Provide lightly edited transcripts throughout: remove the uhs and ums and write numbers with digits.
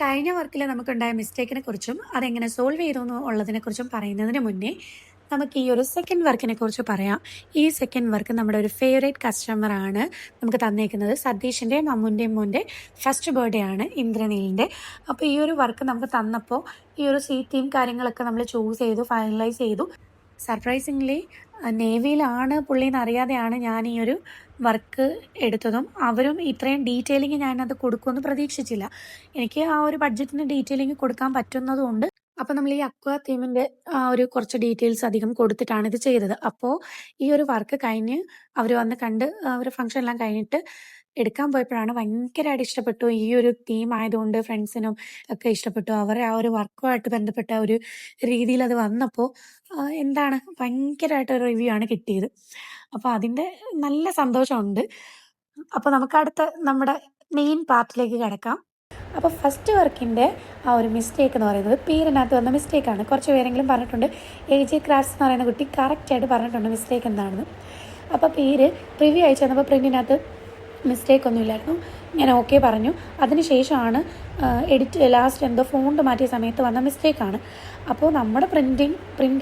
കഴിഞ്ഞ വർക്കിൽ നമുക്കുണ്ടായ മിസ്റ്റേക്കിനെ കുറിച്ചും അതെങ്ങനെ സോൾവ് ചെയ്തു എന്നുള്ളതിനെ കുറിച്ചും പറയുന്നതിന് മുന്നേ നമുക്ക് ഈ ഒരു സെക്കൻഡ് വർക്കിനെ കുറിച്ച് പറയാം. ഈ സെക്കൻഡ് വർക്ക് നമ്മുടെ ഒരു ഫേവറേറ്റ് കസ്റ്റമർ ആണ് നമുക്ക് തന്നേക്കുന്നത്. സതീഷിൻ്റെയും അമ്മുൻ്റെയും മോൻ്റെ ഫസ്റ്റ് ബർത്ത്ഡേ ആണ് ഇന്ദ്രനീലിൻ്റെ. അപ്പോൾ ഈ ഒരു വർക്ക് നമുക്ക് തന്നപ്പോൾ ഈ ഒരു സീറ്റിയും കാര്യങ്ങളൊക്കെ നമ്മൾ ചൂസ് ചെയ്തു, ഫൈനലൈസ് ചെയ്തു. സർപ്രൈസിംഗ്ലി നേവിയിലാണ് പുള്ളിന്ന് അറിയാതെയാണ് ഞാൻ ഈ ഒരു വർക്ക് എടുത്തതും അവരും ഇത്രയും ഡീറ്റെയിലിംഗ് ഞാനത് കൊടുക്കുമെന്ന് പ്രതീക്ഷിച്ചില്ല. എനിക്ക് ആ ഒരു ബഡ്ജറ്റിന് ഡീറ്റെയിലിംഗ് കൊടുക്കാൻ പറ്റുന്നതുകൊണ്ട് അപ്പോൾ നമ്മൾ ഈ അക്വ തീമിൻ്റെ ആ ഒരു കുറച്ച് ഡീറ്റെയിൽസ് അധികം കൊടുത്തിട്ടാണ് ഇത് ചെയ്തത്. അപ്പോൾ ഈ ഒരു വർക്ക് കഴിഞ്ഞ് അവർ വന്ന് കണ്ട് അവർ ഫംഗ്ഷൻ എല്ലാം കഴിഞ്ഞിട്ട് എടുക്കാൻ പോയപ്പോഴാണ് ഭയങ്കരമായിട്ട് ഇഷ്ടപ്പെട്ടു. ഈ ഒരു തീം ആയതുകൊണ്ട് ഫ്രണ്ട്സിനും ഒക്കെ ഇഷ്ടപ്പെട്ടു. അവരെ ആ ഒരു വർക്കുമായിട്ട് ബന്ധപ്പെട്ട ഒരു രീതിയിൽ അത് വന്നപ്പോൾ എന്താണ് ഭയങ്കരമായിട്ടൊരു റിവ്യൂ ആണ് കിട്ടിയത്. അപ്പോൾ അതിൻ്റെ നല്ല സന്തോഷമുണ്ട്. അപ്പോൾ നമുക്ക് അടുത്ത നമ്മുടെ മെയിൻ പാർട്ടിലേക്ക് കിടക്കാം. അപ്പോൾ ഫസ്റ്റ് വർക്കിൻ്റെ ആ ഒരു മിസ്റ്റേക്ക് എന്ന് പറയുന്നത് പേരിനകത്ത് വന്ന മിസ്റ്റേക്കാണ്. കുറച്ച് പേരെങ്കിലും പറഞ്ഞിട്ടുണ്ട്. AJ ക്രാഫ്റ്റ്സ് എന്ന് പറയുന്ന കുട്ടി കറക്റ്റായിട്ട് പറഞ്ഞിട്ടുണ്ട് മിസ്റ്റേക്ക് എന്താണെന്ന്. അപ്പോൾ പേര് പ്രിവ്യൂ അയച്ചു തന്നപ്പോൾ പ്രിൻറ്റിനകത്ത് മിസ്റ്റേക്ക് ഒന്നുമില്ലായിരുന്നു. ഞാൻ ഓക്കെ പറഞ്ഞു. അതിനുശേഷമാണ് ലാസ്റ്റ് എന്തോ ഫോണ്ട് മാറ്റിയ സമയത്ത് വന്ന മിസ്റ്റേക്കാണ്. അപ്പോൾ നമ്മുടെ പ്രിൻറ്റ്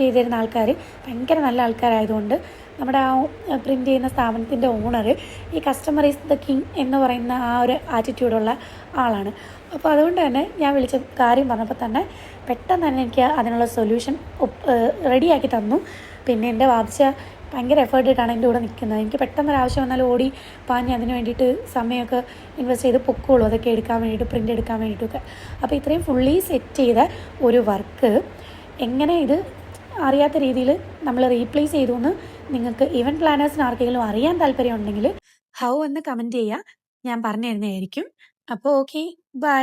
ചെയ്തിരുന്ന ആൾക്കാർ ഭയങ്കര നല്ല ആൾക്കാരായതുകൊണ്ട് നമ്മുടെ ആ പ്രിൻറ്റ് ചെയ്യുന്ന സ്ഥാപനത്തിൻ്റെ ഓണർ ഈ കസ്റ്റമർ ഈസ് ദ കിങ് എന്ന് പറയുന്ന ആ ഒരു ആറ്റിറ്റ്യൂഡുള്ള ആളാണ്. അപ്പോൾ അതുകൊണ്ട് തന്നെ ഞാൻ വിളിച്ച കാര്യം പറഞ്ഞപ്പോൾ തന്നെ പെട്ടെന്ന് തന്നെ എനിക്ക് അതിനുള്ള സൊല്യൂഷൻ റെഡിയാക്കി തന്നു. പിന്നെ എൻ്റെ വാദിച്ച ഭയങ്കര എഫേർട്ടായിട്ടാണ് എൻ്റെ കൂടെ നിൽക്കുന്നത്. എനിക്ക് പെട്ടെന്നൊരാവശ്യം വന്നാൽ ഓടി പാഞ്ഞ് അതിന് വേണ്ടിയിട്ട് സമയമൊക്കെ ഇൻവെസ്റ്റ് ചെയ്ത് പൊക്കോളൂ, അതൊക്കെ എടുക്കാൻ വേണ്ടിയിട്ട്, പ്രിൻ്റ് എടുക്കാൻ വേണ്ടിയിട്ടൊക്കെ. അപ്പോൾ ഇത്രയും ഫുള്ളി സെറ്റ് ചെയ്ത ഒരു വർക്ക് എങ്ങനെ ഇത് അറിയാത്ത രീതിയിൽ നമ്മൾ റീപ്ലേസ് ചെയ്തു എന്ന് നിങ്ങൾക്ക് ഇവൻറ്റ് പ്ലാനേഴ്സിന് ആർക്കെങ്കിലും അറിയാൻ താല്പര്യം ഉണ്ടെങ്കിൽ ഹൗ എന്ന് കമൻറ്റ് ചെയ്യുക, ഞാൻ പറഞ്ഞു തരുന്നതായിരിക്കും. അപ്പോൾ ഓക്കെ, ബൈ.